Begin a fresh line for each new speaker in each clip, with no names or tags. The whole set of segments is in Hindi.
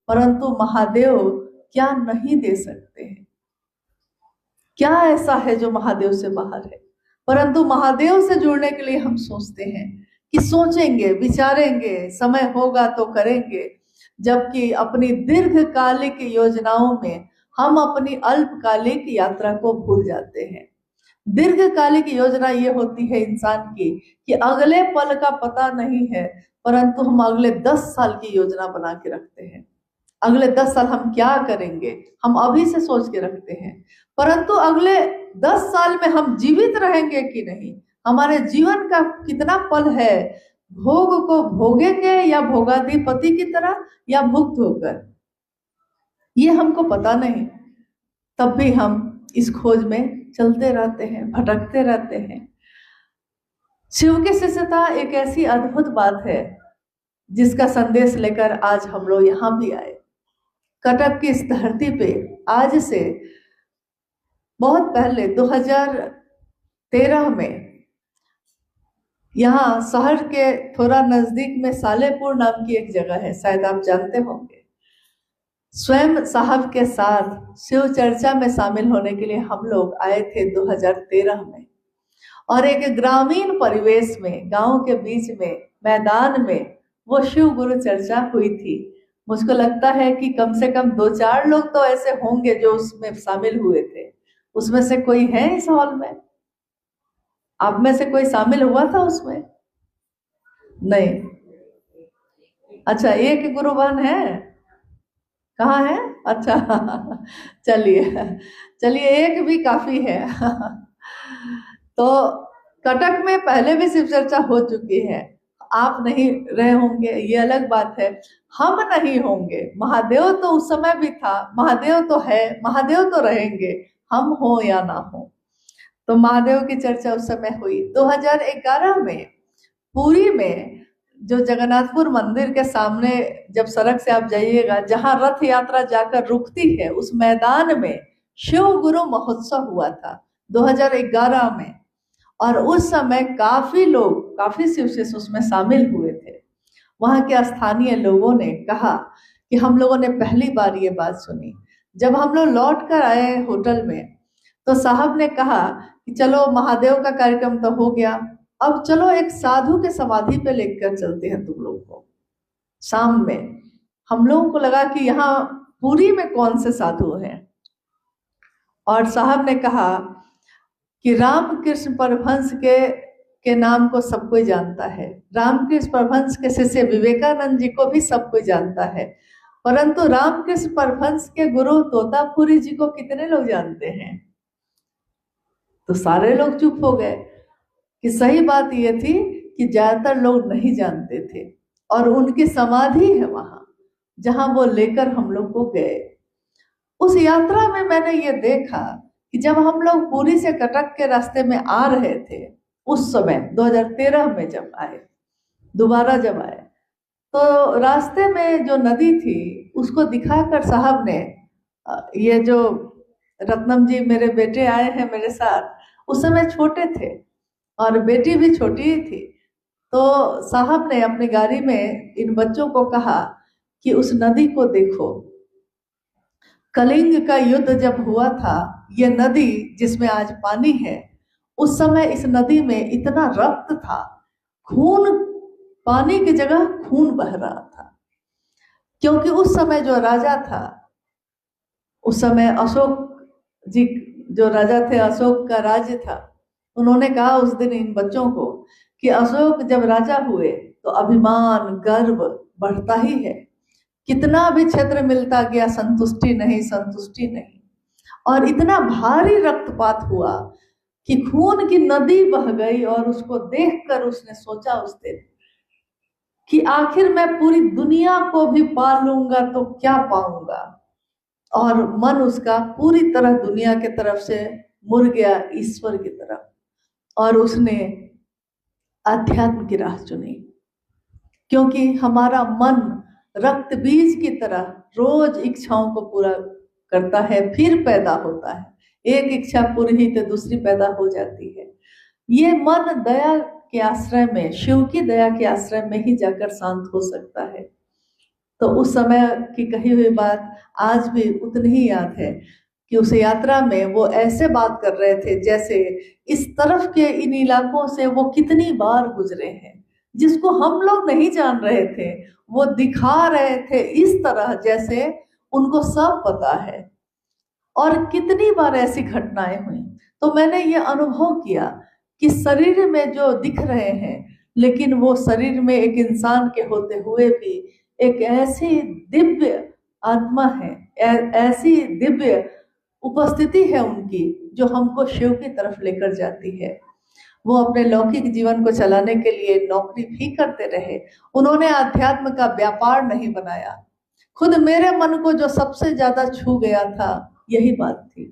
परंतु महादेव क्या नहीं दे सकते हैं? क्या ऐसा है जो महादेव से बाहर है? परंतु महादेव से जुड़ने के लिए हम सोचते हैं कि सोचेंगे, विचारेंगे, समय होगा तो करेंगे, जबकि अपनी दीर्घकालिक योजनाओं में हम अपनी अल्पकालिक यात्रा को भूल जाते हैं। दीर्घकालिक योजना ये होती है इंसान की कि अगले पल का पता नहीं है, परंतु हम अगले 10 साल की योजना बना के रखते हैं। अगले 10 साल हम क्या करेंगे, हम अभी से सोच के रखते हैं। परंतु अगले 10 साल में हम जीवित रहेंगे कि नहीं, हमारे जीवन का कितना पल है, भोग को भोगेंगे या भोगाधिपति की तरह, या भुक्त होकर, ये हमको पता नहीं। तब भी हम इस खोज में चलते रहते हैं, भटकते रहते हैं। शिव की शिष्यता एक ऐसी अद्भुत बात है जिसका संदेश लेकर आज हम लोग यहाँ भी आए। कटक की इस धरती पे आज से बहुत पहले 2013 में यहाँ शहर के थोड़ा नजदीक में सालेपुर नाम की एक जगह है, शायद आप जानते होंगे। स्वयं साहब के साथ शिव चर्चा में शामिल होने के लिए हम लोग आए थे 2013 में, और एक ग्रामीण परिवेश में, गांव के बीच में, मैदान में वो शिव गुरु चर्चा हुई थी। मुझको लगता है कि कम से कम 2-4 लोग तो ऐसे होंगे जो उसमें शामिल हुए थे। उसमें से कोई है इस हॉल में? आप में से कोई शामिल हुआ था उसमें? नहीं। अच्छा, एक गुरु बहन है, कहाँ है? अच्छा चलिए चलिए, एक भी काफी है तो कटक में पहले भी शिव चर्चा हो चुकी है, आप नहीं रहे होंगे ये अलग बात है, हम नहीं होंगे। महादेव तो उस समय भी था, महादेव तो है, महादेव तो रहेंगे, हम हो या ना हो। तो महादेव की चर्चा उस समय हुई 2011 में पुरी में, जो जगन्नाथपुर मंदिर के सामने जब सड़क से आप जाइएगा, जहां रथ यात्रा जाकर रुकती है, उस मैदान में शिव गुरु महोत्सव हुआ था 2011 में। और उस समय काफी लोग, काफी शिव शिष्य उसमें शामिल हुए थे। वहां के स्थानीय लोगों ने कहा कि हम लोगों ने पहली बार ये बात सुनी। जब हम लोग लौट कर आए होटल में, तो साहब ने कहा कि चलो महादेव का कार्यक्रम तो हो गया, अब चलो एक साधु के समाधि पे लेकर चलते हैं तुम लोग को। शाम में हम लोगों को लगा कि यहाँ पुरी में कौन से साधु हैं, और साहब ने कहा कि रामकृष्ण परमहंस के नाम को सब कोई जानता है, रामकृष्ण परमहंस के शिष्य विवेकानंद जी को भी सब कोई जानता है, परंतु रामकृष्ण परमहंस के गुरु तोतापुरी जी को कितने लोग जानते हैं? तो सारे लोग चुप हो गए। कि सही बात ये थी कि ज्यादातर लोग नहीं जानते थे, और उनकी समाधि है वहां जहां वो लेकर हम लोग को गए। उस यात्रा में मैंने ये देखा कि जब हम लोग पुरी से कटक के रास्ते में आ रहे थे, उस समय 2013 में जब आए, दोबारा जब आए, तो रास्ते में जो नदी थी उसको दिखाकर साहब ने, ये जो रत्नम जी मेरे बेटे आए हैं मेरे साथ, उस समय छोटे थे और बेटी भी छोटी ही थी, तो साहब ने अपनी गाड़ी में इन बच्चों को कहा कि उस नदी को देखो, कलिंग का युद्ध जब हुआ था, ये नदी जिसमें आज पानी है, उस समय इस नदी में इतना रक्त था, खून, पानी की जगह खून बह रहा था। क्योंकि उस समय जो राजा था, उस समय अशोक जी जो राजा थे, अशोक का राज्य था, उन्होंने कहा उस दिन इन बच्चों को कि अशोक जब राजा हुए तो अभिमान, गर्व बढ़ता ही है, कितना भी क्षेत्र मिलता गया, संतुष्टि नहीं, संतुष्टि नहीं, और इतना भारी रक्तपात हुआ कि खून की नदी बह गई। और उसको देखकर उसने सोचा उस दिन कि आखिर मैं पूरी दुनिया को भी पा लूंगा तो क्या पाऊंगा, और मन उसका पूरी तरह दुनिया के तरफ से मुड़ गया ईश्वर की तरफ, और उसने अध्यात्म की राह चुनी। क्योंकि हमारा मन रक्त बीज की तरह रोज इच्छाओं को पूरा करता है, फिर पैदा होता है, एक इच्छा पूरी ही तो दूसरी पैदा हो जाती है। ये मन दया के आश्रय में, शिव की दया के आश्रय में ही जाकर शांत हो सकता है। तो उस समय की कही हुई बात आज भी उतनी ही याद है कि उस यात्रा में वो ऐसे बात कर रहे थे जैसे इस तरफ के इन इलाकों से वो कितनी बार गुजरे हैं, जिसको हम लोग नहीं जान रहे थे वो दिखा रहे थे इस तरह जैसे उनको सब पता है। और कितनी बार ऐसी घटनाएं हुई। तो मैंने ये अनुभव किया कि शरीर में जो दिख रहे हैं, लेकिन वो शरीर में एक इंसान के होते हुए भी एक ऐसी दिव्य आत्मा है, ऐसी दिव्य उपस्थिति है उनकी जो हमको शिव की तरफ लेकर जाती है। वो अपने लौकिक जीवन को चलाने के लिए नौकरी भी करते रहे, उन्होंने आध्यात्म का व्यापार नहीं बनाया। खुद मेरे मन को जो सबसे ज्यादा छू गया था यही बात थी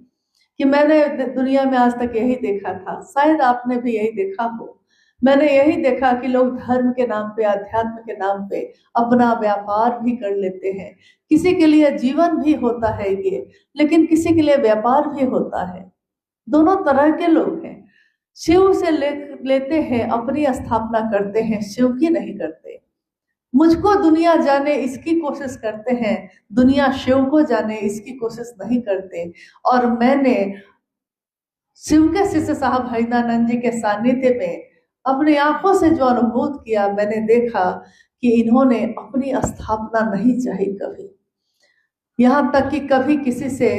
कि मैंने दुनिया में आज तक यही देखा था, शायद आपने भी यही देखा हो। मैंने यही देखा कि लोग धर्म के नाम पे, अध्यात्म के नाम पे अपना व्यापार भी कर लेते हैं। किसी के लिए जीवन भी होता है ये, लेकिन किसी के लिए व्यापार भी होता है। दोनों तरह के लोग हैं। शिव से लेते हैं, अपनी स्थापना करते हैं, शिव की नहीं करते। मुझको दुनिया जाने इसकी कोशिश करते हैं, दुनिया शिव को जाने इसकी कोशिश नहीं करते। और मैंने शिव के शिष्य साहब हरिदानंद जी के सानिध्य में अपनी आंखों से जो अनुभूत किया, मैंने देखा कि इन्होंने अपनी स्थापना नहीं चाही कभी। यहाँ तक कि कभी किसी से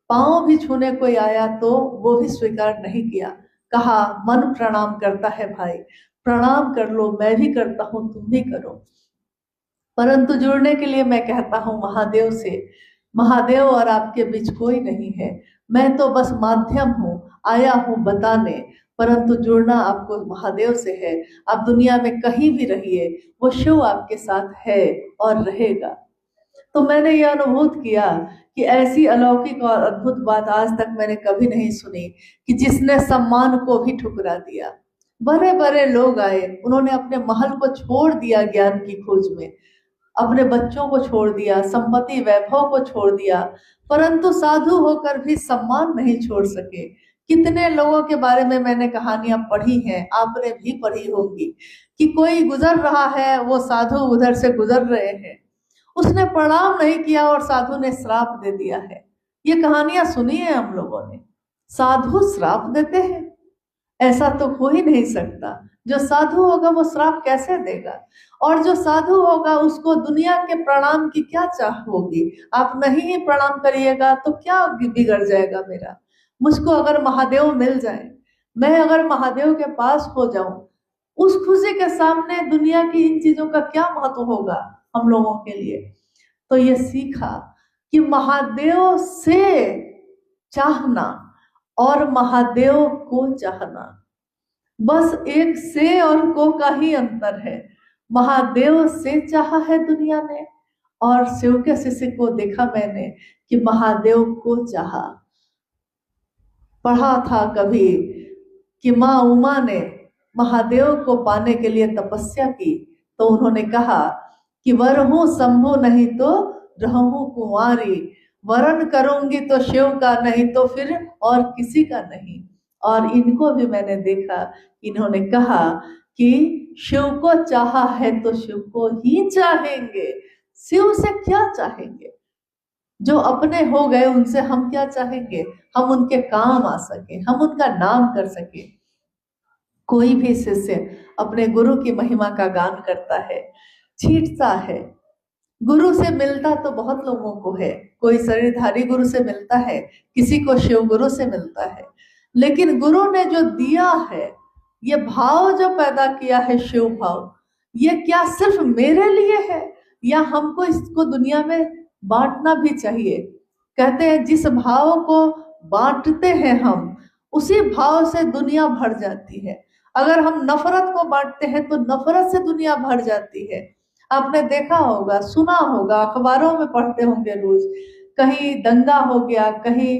पांव भी छूने कोई आया तो वो भी स्वीकार नहीं किया। कहा मन प्रणाम करता है भाई, प्रणाम कर लो, मैं भी करता हूँ, तुम भी करो। परंतु जुड़ने के लिए मैं कहता हूँ महादेव से, महादेव और आपके बीच कोई नहीं है। मैं तो बस माध्यम हूँ, आया हूँ बताने, परंतु जुड़ना आपको महादेव से है। आप दुनिया में कहीं भी रहिए, वो शिव आपके साथ है और रहेगा। तो मैंने ये अनुभूत किया कि ऐसी अलौकिक और अद्भुत बात आज तक मैंने कभी नहीं सुनी कि जिसने सम्मान को भी ठुकरा दिया। बड़े बड़े लोग आए, उन्होंने अपने महल को छोड़ दिया ज्ञान की खोज में, अपने बच्चों को छोड़ दिया, संपत्ति वैभव को छोड़ दिया, परंतु साधु होकर भी सम्मान नहीं छोड़ सके। कितने लोगों के बारे में मैंने कहानियां पढ़ी हैं, आपने भी पढ़ी होंगी कि कोई गुजर रहा है, वो साधु उधर से गुजर रहे हैं, उसने प्रणाम नहीं किया और साधु ने श्राप दे दिया है। ये कहानियां सुनी है हम लोगों ने। साधु श्राप देते हैं, ऐसा तो हो ही नहीं सकता। जो साधु होगा वो श्राप कैसे देगा? और जो साधु होगा उसको दुनिया के प्रणाम की क्या चाह होगी? आप नहीं प्रणाम करिएगा तो क्या बिगड़ जाएगा मेरा? मुझको अगर महादेव मिल जाए, मैं अगर महादेव के पास हो जाऊं, उस खुशी के सामने दुनिया की इन चीजों का क्या महत्व होगा हम लोगों के लिए? तो ये सीखा कि महादेव से चाहना और महादेव को चाहना, बस एक से और को का ही अंतर है। महादेव से चाहा है दुनिया ने, और शिव के शिष्य को देखा मैंने कि महादेव को चाहा। पढ़ा था कभी कि माँ उमा ने महादेव को पाने के लिए तपस्या की, तो उन्होंने कहा कि वरहूं शंभु नहीं तो रहूं कुंवारी, वरण करूंगी तो शिव का, नहीं तो फिर और किसी का नहीं। और इनको भी मैंने देखा, इन्होंने कहा कि शिव को चाहा है तो शिव को ही चाहेंगे, शिव से क्या चाहेंगे? जो अपने हो गए उनसे हम क्या चाहेंगे? हम उनके काम आ सके, हम उनका नाम कर सके। कोई भी शिष्य अपने गुरु की महिमा का गान करता है, छींटता है। गुरु से मिलता तो बहुत लोगों को है, कोई शरीरधारी गुरु से मिलता है, किसी को शिव गुरु से मिलता है, लेकिन गुरु ने जो दिया है, ये भाव जो पैदा किया है, शिव भाव, ये क्या सिर्फ मेरे लिए है या हमको इसको दुनिया में बांटना भी चाहिए? कहते हैं जिस भाव को बांटते हैं हम, उसी भाव से दुनिया भर जाती है। अगर हम नफरत को बांटते हैं तो नफरत से दुनिया भर जाती है। आपने देखा होगा, सुना होगा, अखबारों में पढ़ते होंगे रोज, कहीं दंगा हो गया, कहीं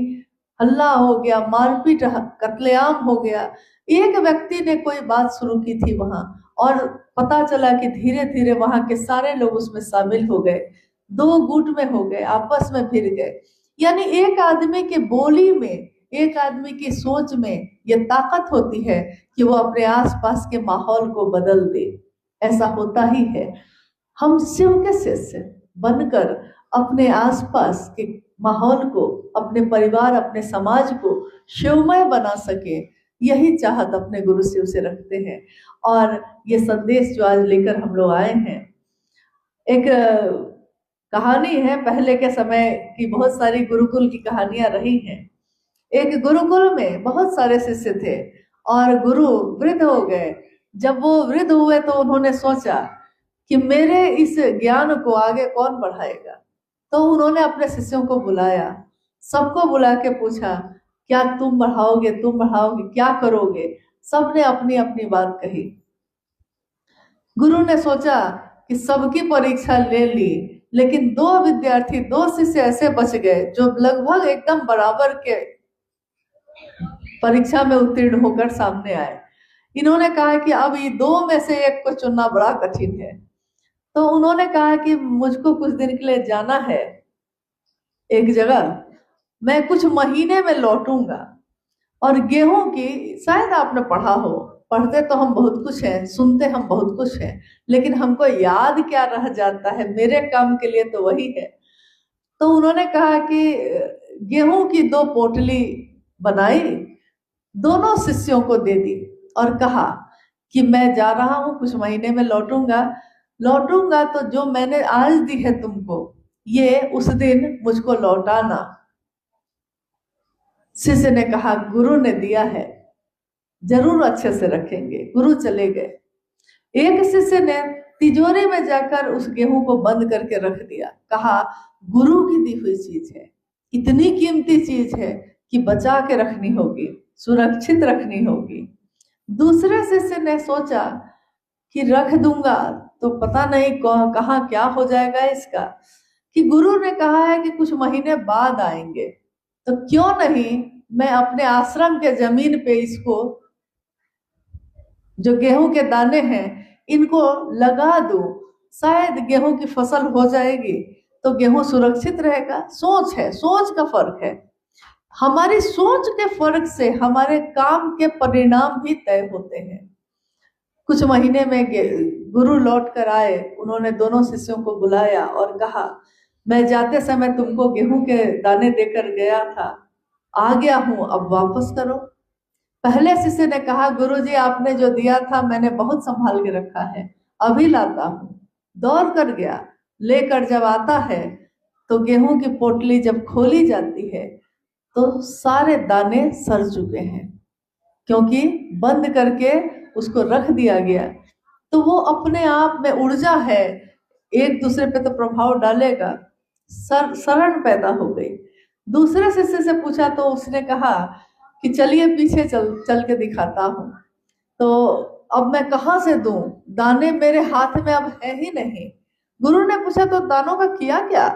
हल्ला हो गया, मारपीट, कत्लेआम हो गया। एक व्यक्ति ने कोई बात शुरू की थी वहां, और पता चला कि धीरे धीरे वहां के सारे लोग उसमें शामिल हो गए, दो गुट में हो गए, आपस में भिड़ गए। यानी एक आदमी की बोली में, एक आदमी की सोच में ये ताकत होती है कि वो अपने आसपास के माहौल को बदल दे। ऐसा होता ही है। हम शिव के शिष्य, बनकर अपने आसपास के माहौल को, अपने परिवार, अपने समाज को शिवमय बना सके, यही चाहत अपने गुरु शिव से रखते हैं। और ये संदेश जो आज लेकर हम लोग आए हैं, एक कहानी है, पहले के समय की बहुत सारी गुरुकुल की कहानियां रही हैं। एक गुरुकुल में बहुत सारे शिष्य थे और गुरु वृद्ध हो गए। जब वो वृद्ध हुए तो उन्होंने सोचा कि मेरे इस ज्ञान को आगे कौन बढ़ाएगा। तो उन्होंने अपने शिष्यों को बुलाया, सबको बुला के पूछा, क्या तुम बढ़ाओगे, क्या करोगे? सबने अपनी अपनी बात कही। गुरु ने सोचा कि सबकी परीक्षा ले ली, लेकिन दो विद्यार्थी, दो शिष्य ऐसे बच गए जो लगभग एकदम बराबर के परीक्षा में उत्तीर्ण होकर सामने आए। इन्होंने कहा कि अब ये दो में से एक को चुनना बड़ा कठिन है। तो उन्होंने कहा कि मुझको कुछ दिन के लिए जाना है एक जगह, मैं कुछ महीने में लौटूंगा। और गेहूं की, शायद आपने पढ़ा हो, पढ़ते तो हम बहुत कुछ हैं, सुनते हम बहुत कुछ हैं, लेकिन हमको याद क्या रह जाता है, मेरे काम के लिए तो वही है। तो उन्होंने कहा कि गेहूं की 2 पोटली बनाई, दोनों शिष्यों को दे दी और कहा कि मैं जा रहा हूं, कुछ महीने में लौटूंगा तो जो मैंने आज दी है तुमको, ये उस दिन मुझको लौटाना। शिष्य ने कहा गुरु ने दिया है, जरूर अच्छे से रखेंगे। गुरु चले गए। एक शिष्य ने तिजोरी में जाकर उस गेहूं को बंद करके रख दिया, कहा गुरु की दी हुई चीज है, इतनी कीमती चीज है कि बचा के रखनी होगी, सुरक्षित रखनी होगी। दूसरे शिष्य ने सोचा कि रख दूंगा तो पता नहीं कहाँ क्या हो जाएगा इसका, कि गुरु ने कहा है कि कुछ महीने बाद आएंगे, तो क्यों नहीं मैं अपने आश्रम के जमीन पे इसको, जो गेहूं के दाने हैं, इनको लगा दूं, शायद गेहूं की फसल हो जाएगी तो गेहूं सुरक्षित रहेगा। सोच है, सोच का फर्क है। हमारी सोच के फर्क से हमारे काम के परिणाम भी तय होते हैं। कुछ महीने में गुरु लौट कर आए। उन्होंने दोनों शिष्यों को बुलाया और कहा मैं जाते समय तुमको गेहूं के दाने देकर गया था, आ गया हूं, अब वापस करो। पहले शिष्य ने कहा गुरुजी आपने जो दिया था मैंने बहुत संभाल के रखा है, अभी लाता हूँ। दौड़ कर गया, लेकर जब आता है तो गेहूं की पोटली जब खोली जाती है तो सारे दाने सड़ चुके हैं, क्योंकि बंद करके उसको रख दिया गया। तो वो अपने आप में ऊर्जा है, एक दूसरे पे तो प्रभाव डालेगा, शरण पैदा हो गई। दूसरे शिष्य से पूछा तो उसने कहा कि चलिए पीछे चल के दिखाता हूँ। तो अब मैं कहाँ से दूं, दाने मेरे हाथ में अब है ही नहीं। गुरु ने पूछा तो दानों का किया क्या?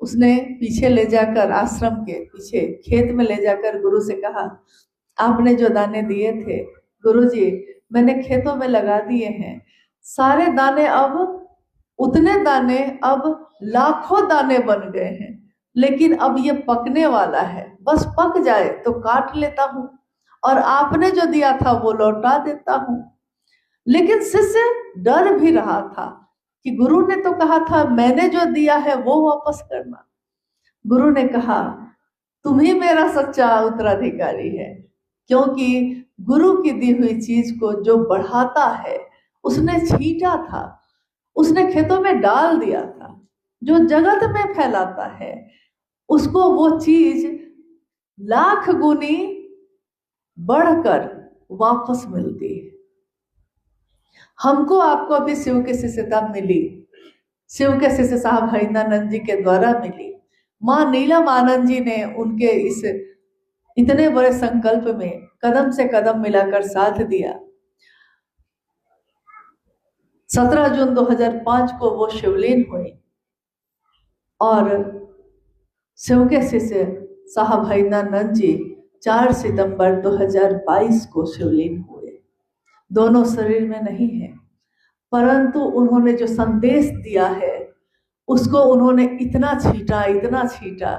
उसने पीछे ले जाकर, आश्रम के पीछे खेत में ले जाकर गुरु से कहा आपने जो दाने दिए थे गुरुजी मैंने खेतों में लगा दिए हैं, सारे दाने अब, उतने दाने अब लाखों दाने बन गए हैं, लेकिन अब ये पकने वाला है, बस पक जाए तो काट लेता हूँ और आपने जो दिया था वो लौटा देता हूँ। लेकिन शिष्य डर भी रहा था कि गुरु ने तो कहा था मैंने जो दिया है वो वापस करना। गुरु ने कहा तुम ही मेरा सच्चा उत्तराधिकारी है, क्योंकि गुरु की दी हुई चीज को जो बढ़ाता है, उसने छींटा था, उसने खेतों में डाल दिया था, जो जगत में फैलाता है उसको वो चीज लाख गुनी बढ़कर वापस मिलती है। हमको आपको अभी शिव की शिष्यता मिली, शिव के शिष्य साहब हरिनानंद जी के द्वारा मिली। माँ नीलम आनंद जी ने उनके इस इतने बड़े संकल्प में कदम से कदम मिलाकर साथ दिया। 17 जून 2005 को वो शिवलीन हुई और शिव के शिष्य साहब हरिनानंद जी 4 सितंबर 2022 को शिवलीन हुए। दोनों शरीर में नहीं है, परंतु उन्होंने जो संदेश दिया है उसको उन्होंने इतना छीटा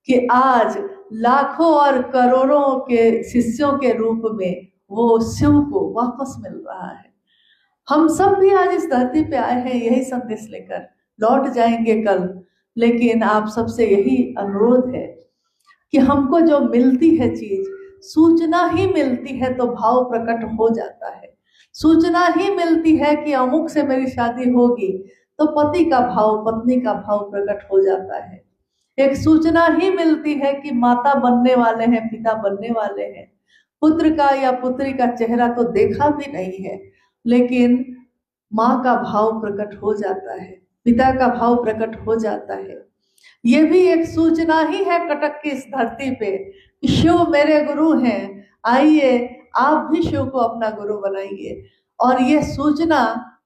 कि आज लाखों और करोड़ों के शिष्यों के रूप में वो शिव को वापस मिल रहा है। हम सब भी आज इस धरती पे आए हैं यही संदेश लेकर, लौट जाएंगे कल। लेकिन आप सबसे यही अनुरोध है कि हमको जो मिलती है चीज, सूचना ही मिलती है तो भाव प्रकट हो जाता है। सूचना ही मिलती है कि अमुक से मेरी शादी होगी तो पति का भाव, पत्नी का भाव प्रकट हो जाता है। एक सूचना ही मिलती है कि माता बनने वाले हैं, पिता बनने वाले हैं। पुत्र का या पुत्री का चेहरा तो देखा भी नहीं है, लेकिन माँ का भाव प्रकट हो जाता है, पिता का भाव प्रकट हो जाता है। ये भी एक सूचना ही है कटक की इस धरती पे, शिव मेरे गुरु हैं, आइए आप भी शिव को अपना गुरु बनाइए। और ये सूचना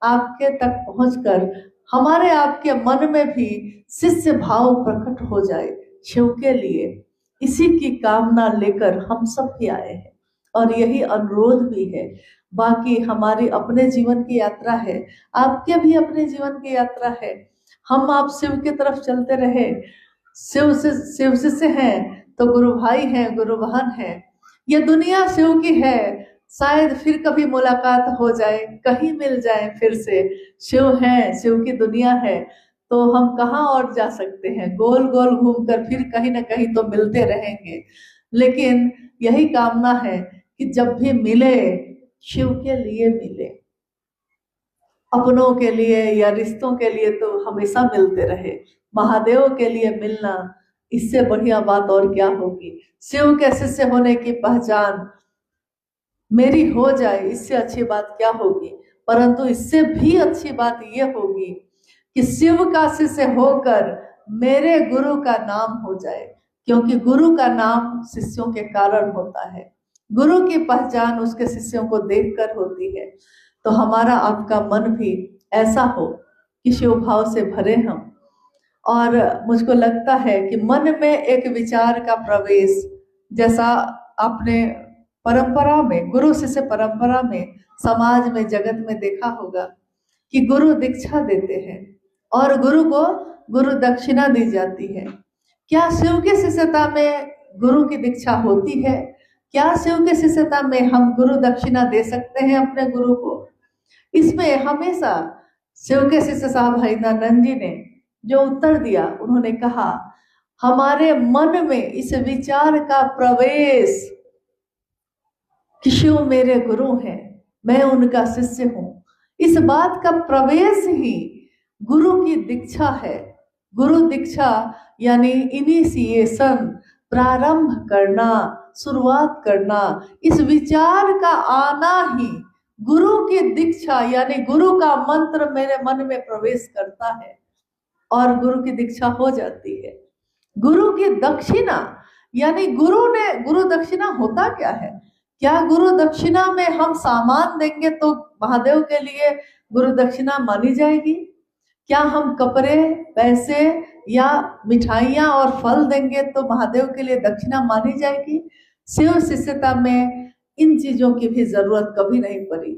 आपके तक पहुंचकर हमारे आपके मन में भी शिष्य भाव प्रकट हो जाए शिव के लिए, इसी की कामना लेकर हम सब भी आए हैं। और यही अनुरोध भी है। बाकी हमारी अपने जीवन की यात्रा है, आपके भी अपने जीवन की यात्रा है। हम आप शिव की तरफ चलते रहे। शिव शिष्य हैं तो गुरु भाई हैं, गुरु बहन हैं। ये दुनिया शिव की है, शायद फिर कभी मुलाकात हो जाए, कहीं मिल जाए फिर से। शिव है, शिव की दुनिया है, तो हम कहाँ और जा सकते हैं। गोल गोल घूमकर फिर कहीं ना कहीं तो मिलते रहेंगे। लेकिन यही कामना है कि जब भी मिले, शिव के लिए मिले, अपनों के लिए या रिश्तों के लिए तो हमेशा मिलते रहे। महादेव के लिए मिलना, इससे बढ़िया बात और क्या होगी। शिव के शिष्य होने की पहचान मेरी हो जाए, इससे अच्छी बात क्या होगी। परंतु इससे भी अच्छी बात यह होगी कि शिव का शिष्य होकर मेरे गुरु का नाम हो जाए, क्योंकि गुरु का नाम शिष्यों के कारण होता है। गुरु की पहचान उसके शिष्यों को देखकर होती है। तो हमारा आपका मन भी ऐसा हो कि शिव भाव से भरे हम। और मुझको लगता है कि मन में एक विचार का प्रवेश, जैसा आपने परंपरा में, गुरु शिष्य परंपरा में, समाज में, जगत में देखा होगा कि गुरु दीक्षा देते हैं और गुरु को गुरु दक्षिणा दी जाती है। क्या शिव की शिष्यता में गुरु की दीक्षा होती है? क्या शिव की शिष्यता में हम गुरु दक्षिणा दे सकते हैं अपने गुरु को? इसमें हमेशा शिव के शिष्य साहब हरिदानंद जी ने जो उत्तर दिया, उन्होंने कहा हमारे मन में इस विचार का प्रवेश कि शिव मेरे गुरु हैं, मैं उनका शिष्य हूं, इस बात का प्रवेश ही गुरु की दीक्षा है। गुरु दीक्षा यानी इनिशिएशन, प्रारंभ करना, शुरुआत करना। इस विचार का आना ही गुरु की दीक्षा यानी गुरु का मंत्र मेरे मन में प्रवेश करता है और गुरु की दीक्षा हो जाती है। गुरु की दक्षिणा यानी गुरु दक्षिणा होता क्या है? क्या गुरु दक्षिणा में हम सामान देंगे तो महादेव के लिए गुरु दक्षिणा मानी जाएगी? क्या हम कपड़े, पैसे या मिठाइयाँ और फल देंगे तो महादेव के लिए दक्षिणा मानी जाएगी? शिव शिष्यता में इन चीजों की भी जरूरत कभी नहीं पड़ी,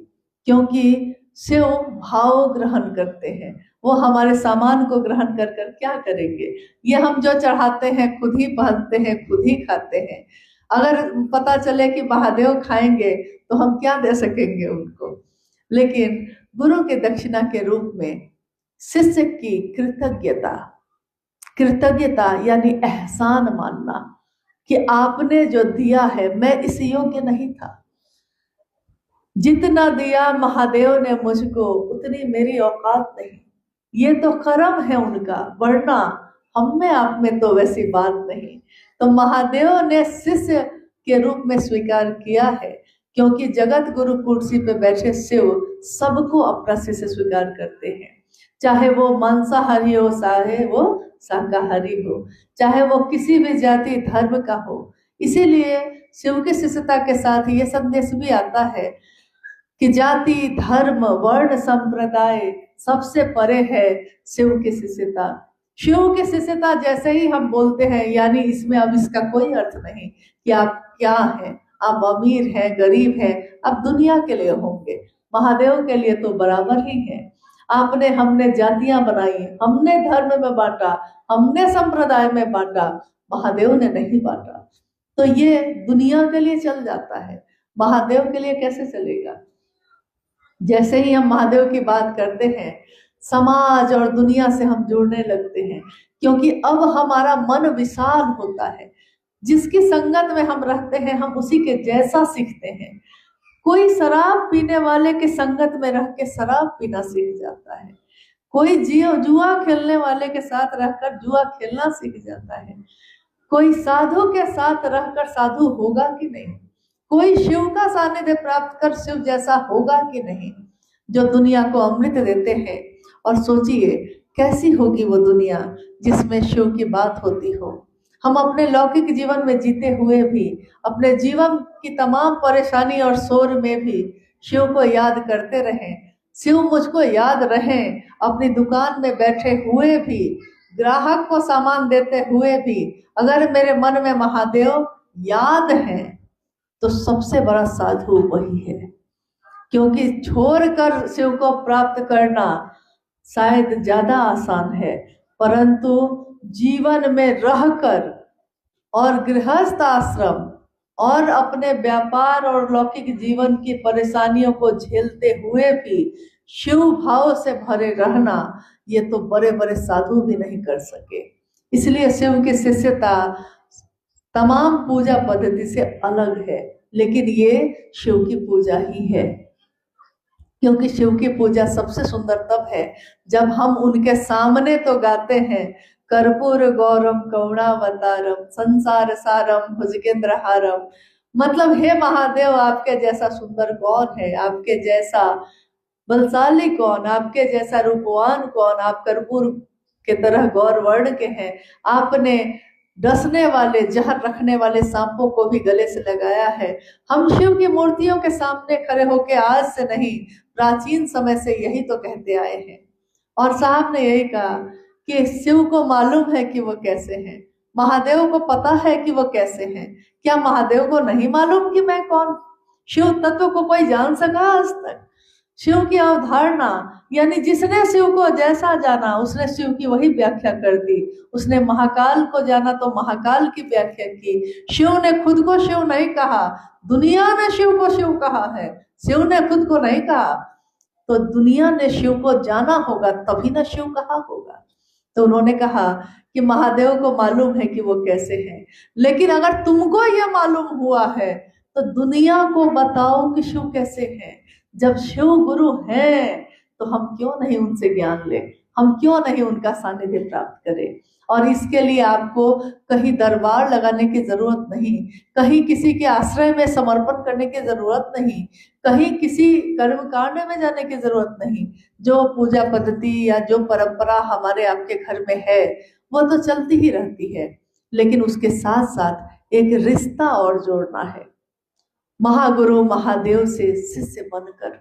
क्योंकि शिव भाव ग्रहण करते हैं। वो हमारे सामान को ग्रहण कर कर क्या करेंगे? ये हम जो चढ़ाते हैं खुद ही पहनते हैं, खुद ही खाते हैं। अगर पता चले कि महादेव खाएंगे तो हम क्या दे सकेंगे उनको? लेकिन गुरु के दक्षिणा के रूप में शिष्य की कृतज्ञता, कृतज्ञता यानी एहसान मानना कि आपने जो दिया है, मैं इस योग्य नहीं था, जितना दिया महादेव ने मुझको उतनी मेरी औकात नहीं। ये तो कर्म है उनका, वरना हम में आप में तो वैसी बात नहीं। तो महादेव ने शिष्य के रूप में स्वीकार किया है, क्योंकि जगत गुरु कुर्सी पे बैठे शिव सबको अपना शिष्य स्वीकार करते हैं, चाहे वो मांसाहारी हो, चाहे वो शाकाहारी हो, चाहे वो किसी भी जाति धर्म का हो। इसीलिए शिव की शिष्यता के साथ ये संदेश भी आता है कि जाति, धर्म, वर्ण, संप्रदाय सबसे परे है शिव की शिष्यता। शिव की शिष्यता जैसे ही हम बोलते हैं, यानी इसमें अब इसका कोई अर्थ नहीं कि आप क्या हैं, आप अमीर हैं, गरीब हैं, आप दुनिया के लिए होंगे, महादेव के लिए तो बराबर ही हैं। आपने, हमने जातियां बनाई, हमने धर्म में बांटा, हमने संप्रदाय में बांटा, महादेव ने नहीं बांटा। तो ये दुनिया के लिए चल जाता है, महादेव के लिए कैसे चलेगा? जैसे ही हम महादेव की बात करते हैं समाज और दुनिया से हम जुड़ने लगते हैं, क्योंकि अब हमारा मन विशाल होता है। जिसकी संगत में हम रहते हैं हम उसी के जैसा सीखते हैं। कोई शराब पीने वाले के संगत में रह के शराब पीना सीख जाता है, कोई जुआ खेलने वाले के साथ रहकर जुआ खेलना सीख जाता है, कोई साधु के साथ रहकर साधु होगा कि नहीं, कोई शिव का सानिध्य प्राप्त कर शिव जैसा होगा कि नहीं, जो दुनिया को अमृत देते हैं। और सोचिए कैसी होगी वो दुनिया जिसमें शिव की बात होती हो। हम अपने लौकिक जीवन में जीते हुए भी, अपने जीवन की तमाम परेशानी और शोर में भी शिव को याद करते रहें, शिव मुझको याद रहें। अपनी दुकान में बैठे हुए भी, ग्राहक को सामान देते हुए भी अगर मेरे मन में महादेव याद है तो सबसे बड़ा साधु वही है। क्योंकि छोड़कर शिव को प्राप्त करना शायद ज्यादा आसान है, परंतु जीवन में रहकर और गृहस्थ आश्रम और अपने व्यापार और लौकिक जीवन की परेशानियों को झेलते हुए भी शिव भाव से भरे रहना, ये तो बड़े बड़े साधु भी नहीं कर सके। इसलिए शिव की शिष्यता तमाम पूजा पद्धति से अलग है, लेकिन ये शिव की पूजा ही है। क्योंकि शिव की पूजा सबसे सुंदर तब है जब हम उनके सामने तो गाते हैं कर्पूर गौरम करुणावतारम संसार सारम भुजगेंद्र हारम। मतलब हे महादेव, आपके जैसा सुंदर कौन है, आपके जैसा बलशाली कौन, आपके जैसा रूपवान कौन, आप कर्पूर के तरह गौर वर्ण के हैं। आपने डसने वाले जहर रखने वाले सांपों को भी गले से लगाया है। हम शिव की मूर्तियों के सामने खड़े होके आज से नहीं, प्राचीन समय से यही तो कहते आए हैं। और साहब ने यही कहा कि शिव को मालूम है कि वो कैसे हैं, महादेव को पता है कि वो कैसे हैं। क्या महादेव को नहीं मालूम कि मैं कौन? शिव तत्व को कोई जान सका आज तक? शिव की अवधारणा यानी जिसने शिव को जैसा जाना उसने शिव की वही व्याख्या कर दी। उसने महाकाल को जाना तो महाकाल की व्याख्या की। शिव ने खुद को शिव नहीं कहा, दुनिया ने शिव को शिव कहा है। शिव ने खुद को नहीं कहा, तो दुनिया ने शिव को जाना होगा तभी ना शिव कहा होगा। तो उन्होंने कहा कि महादेव को मालूम है कि वो कैसे हैं, लेकिन अगर तुमको ये मालूम हुआ है तो दुनिया को बताओ कि शिव कैसे हैं। जब शिव गुरु हैं तो हम क्यों नहीं उनसे ज्ञान लें, हम क्यों नहीं उनका सानिध्य प्राप्त करें। और इसके लिए आपको कहीं दरबार लगाने की जरूरत नहीं, कहीं किसी के आश्रय में समर्पण करने की जरूरत नहीं, कहीं किसी कर्मकांड में जाने की जरूरत नहीं। जो पूजा पद्धति या जो परंपरा हमारे आपके घर में है वो तो चलती ही रहती है, लेकिन उसके साथ साथ एक रिश्ता और जोड़ना है। महागुरु महादेव से शिष्य बनकर,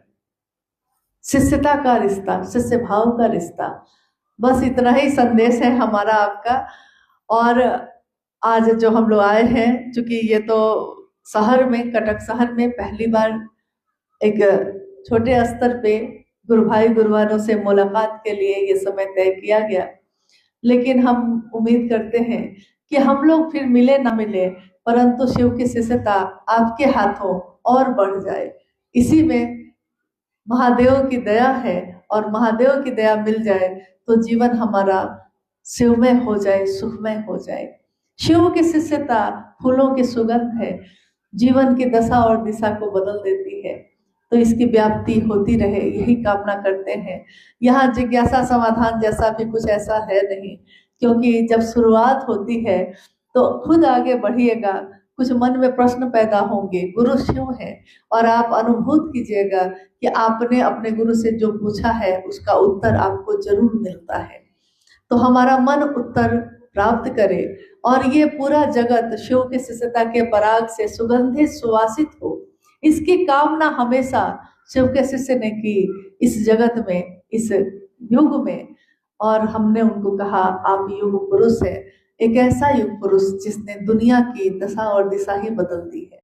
शिष्यता का रिश्ता, शिष्य भाव का रिश्ता। बस इतना ही संदेश है हमारा आपका। और आज जो हम लोग आए हैं, चूंकि ये तो शहर में, कटक शहर में पहली बार एक छोटे स्तर पे गुरु भाई गुरुवारों से मुलाकात के लिए ये समय तय किया गया, लेकिन हम उम्मीद करते हैं कि हम लोग फिर मिले ना मिले, परंतु शिव की शिष्यता आपके हाथों और बढ़ जाए। इसी में महादेव की दया है, और महादेव की दया मिल जाए तो जीवन हमारा शिवमय हो जाए, सुखमय हो जाए। शिव की शिष्यता फूलों की सुगंध है, जीवन की दशा और दिशा को बदल देती है। तो इसकी व्याप्ति होती रहे, यही कामना करते हैं। यहाँ जिज्ञासा समाधान जैसा भी कुछ ऐसा है नहीं, क्योंकि जब शुरुआत होती है तो खुद आगे बढ़िएगा, कुछ मन में प्रश्न पैदा होंगे। गुरु शिव है और आप अनुभूत कीजिएगा कि आपने अपने गुरु से जो पूछा है उसका उत्तर आपको जरूर मिलता है। तो हमारा मन उत्तर प्राप्त करे और ये पूरा जगत शिव की शिष्यता के पराग से सुगंधित सुवासित हो, इसकी कामना हमेशा शिव के शिष्य ने की इस जगत में, इस युग में। और हमने उनको कहा आप युग पुरुष है, एक ऐसा युग पुरुष जिसने दुनिया की दशा और दिशा ही बदल दी है।